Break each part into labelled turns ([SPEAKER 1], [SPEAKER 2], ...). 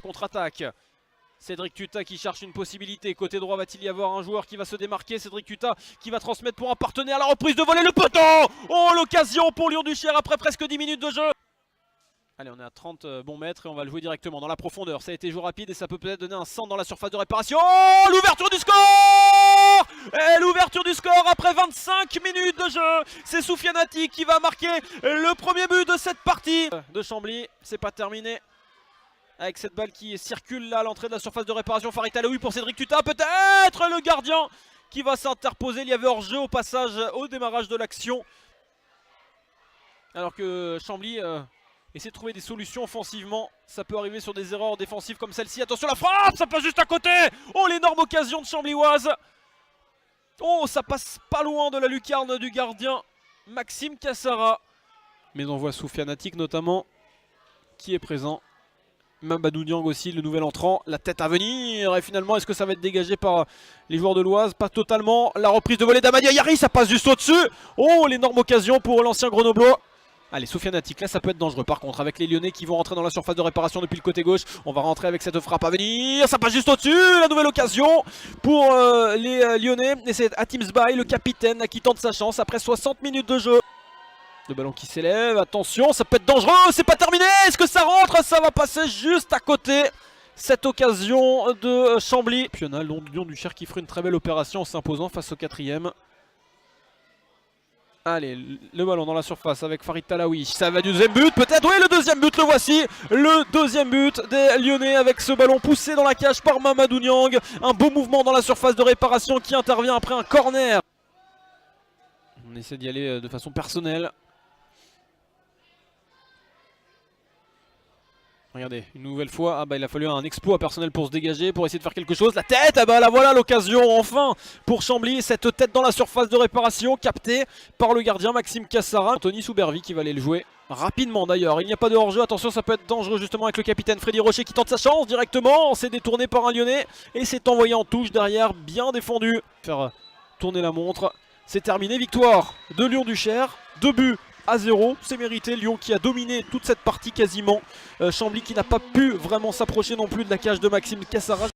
[SPEAKER 1] contre-attaque. Cédric Tuta qui cherche une possibilité. Côté droit, va-t-il y avoir un joueur qui va se démarquer? Cédric Tuta qui va transmettre pour un partenaire. La reprise de volée, le poteau! Oh, l'occasion pour Lyon-Duchère après presque 10 minutes de jeu. Allez, on est à 30 bons mètres et on va le jouer directement dans la profondeur. Ça a été joué rapide et ça peut peut-être donner un centre dans la surface de réparation. Oh, l'ouverture du score! Et l'ouverture du score après 25 minutes de jeu. C'est Soufiane Ati qui va marquer le premier but de cette partie. De Chambly, c'est pas terminé. Avec cette balle qui circule là à l'entrée de la surface de réparation. Farid Talaoui pour Cédric Tuta. Peut-être le gardien qui va s'interposer. Il y avait hors-jeu au passage, au démarrage de l'action. Alors que Chambly essaie de trouver des solutions offensivement. Ça peut arriver sur des erreurs défensives comme celle-ci. Attention la frappe, ça passe juste à côté. Oh, l'énorme occasion de Chamblyoise. Oh, ça passe pas loin de la lucarne du gardien Maxime Cassara. Mais on voit Soufiane Ati notamment qui est présent. Mamadou Niang aussi, le nouvel entrant. La tête à venir. Et finalement, est-ce que ça va être dégagé par les joueurs de l'Oise? Pas totalement. La reprise de volée d'Amadi Ayari, ça passe juste au-dessus. Oh, l'énorme occasion pour l'ancien Grenoblois. Allez, Soufiane Ati, là ça peut être dangereux par contre avec les Lyonnais qui vont rentrer dans la surface de réparation depuis le côté gauche. On va rentrer avec cette frappe à venir, ça passe juste au-dessus, la nouvelle occasion pour les Lyonnais. Et c'est Hatim Sbaï, le capitaine, qui tente sa chance après 60 minutes de jeu. Le ballon qui s'élève, attention, ça peut être dangereux, c'est pas terminé. Est-ce que ça rentre? Ça va passer juste à côté. Cette occasion de Chambly. Pionnal, Lyon-Duchère qui ferait une très belle opération en s'imposant face au quatrième. Allez, le ballon dans la surface avec Farid Talaoui. Ça va du deuxième but, peut-être. Oui, le deuxième but, le voici. Le deuxième but des Lyonnais avec ce ballon poussé dans la cage par Mamadou Niang. Un beau mouvement dans la surface de réparation qui intervient après un corner. On essaie d'y aller de façon personnelle. Regardez, une nouvelle fois, il a fallu un exploit personnel pour se dégager, pour essayer de faire quelque chose. La tête, là voilà l'occasion enfin pour Chambly. Cette tête dans la surface de réparation, captée par le gardien Maxime Cassara. Anthony Soubervi qui va aller le jouer rapidement d'ailleurs. Il n'y a pas de hors-jeu, attention, ça peut être dangereux justement avec le capitaine Freddy Rocher qui tente sa chance directement. C'est détourné par un Lyonnais et c'est envoyé en touche derrière, bien défendu. Faire tourner la montre, c'est terminé, victoire de Lyon-Duchère, 2-0, c'est mérité. Lyon qui a dominé toute cette partie quasiment. Chambly qui n'a pas pu vraiment s'approcher non plus de la cage de Maxime Cassara.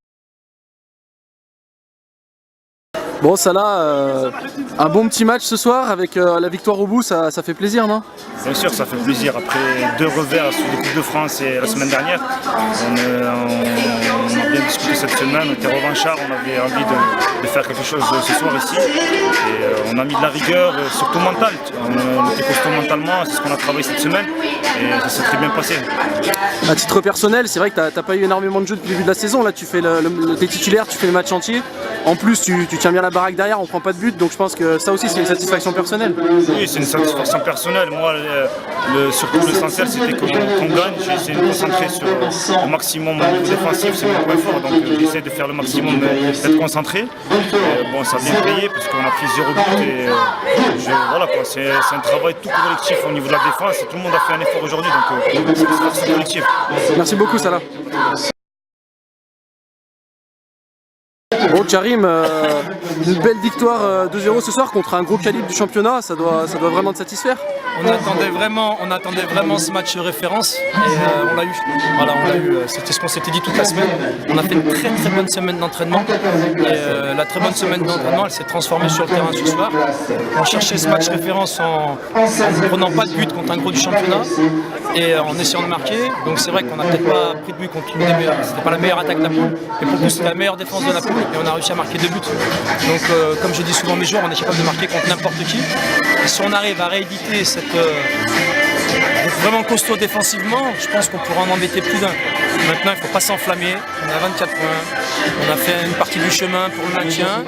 [SPEAKER 2] Bon, Salah, un bon petit match ce soir avec la victoire au bout, ça fait plaisir, non?
[SPEAKER 3] Bien sûr, ça fait plaisir. Après 2 revers sur l'équipe de France et la semaine dernière, on a bien discuté cette semaine, on était revanchards, on avait envie de faire quelque chose ce soir ici. Et on a mis de la rigueur, surtout mentale. On était costaud mentalement, c'est ce qu'on a travaillé cette semaine et ça s'est très bien passé.
[SPEAKER 2] À titre personnel, c'est vrai que t'as pas eu énormément de jeux depuis le début de la saison. Là, tu fais t'es titulaire, tu fais le match entier. En plus, tu tiens bien la baraque derrière, on prend pas de but, donc je pense que ça aussi c'est une satisfaction personnelle.
[SPEAKER 3] Oui, c'est une satisfaction personnelle. Moi, surtout l'essentiel c'était qu'on gagne. J'ai essayé de me concentrer sur le maximum au niveau défensif, c'est mon point fort, donc j'essaie de faire le maximum, d'être concentré. Bon, ça a bien payé parce qu'on a pris 0 but et voilà quoi, c'est un travail tout collectif au niveau de la défense et tout le monde a fait un effort aujourd'hui, donc c'est collectif.
[SPEAKER 2] Merci beaucoup, Salah. Bon, Karim, une belle victoire 2-0 ce soir contre un gros calibre du championnat, ça doit vraiment te satisfaire.
[SPEAKER 4] On attendait vraiment ce match référence et on l'a eu. Voilà, on l'a eu. C'était ce qu'on s'était dit toute la semaine. On a fait une très bonne semaine d'entraînement et la très bonne semaine d'entraînement, elle s'est transformée sur le terrain ce soir. On cherchait ce match référence en ne prenant pas de but contre un gros du championnat et en essayant de marquer. Donc c'est vrai qu'on n'a peut-être pas pris de but contre l'une des meilleures. C'était pas la meilleure attaque de la poule, mais pour nous c'était la meilleure défense de la poule et on a réussi à marquer 2 buts. Donc comme je dis souvent mes joueurs, on est capable de marquer contre n'importe qui. Et si on arrive à rééditer cette vraiment costaud défensivement, je pense qu'on pourra en embêter plus d'un. Maintenant, il ne faut pas s'enflammer. On a 24 points. On a fait une partie du chemin pour le maintien.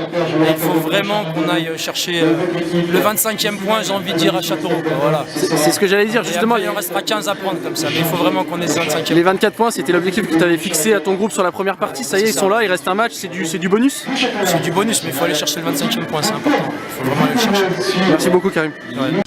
[SPEAKER 4] Et il faut vraiment qu'on aille chercher le 25e point, j'ai envie de dire, à Châteauroux. Voilà.
[SPEAKER 2] C'est ce que j'allais dire, justement.
[SPEAKER 4] Il en restera 15 à prendre comme ça. Mais il faut vraiment qu'on ait ce 25e.
[SPEAKER 2] Les 24 points, c'était l'objectif que tu avais fixé à ton groupe sur la première partie. Ça y est, ils sont là, il reste un match, c'est du bonus.
[SPEAKER 4] C'est du bonus, mais il faut aller chercher le 25e point, c'est important. Il faut vraiment aller le chercher.
[SPEAKER 2] Merci beaucoup, Karim.
[SPEAKER 4] Ouais.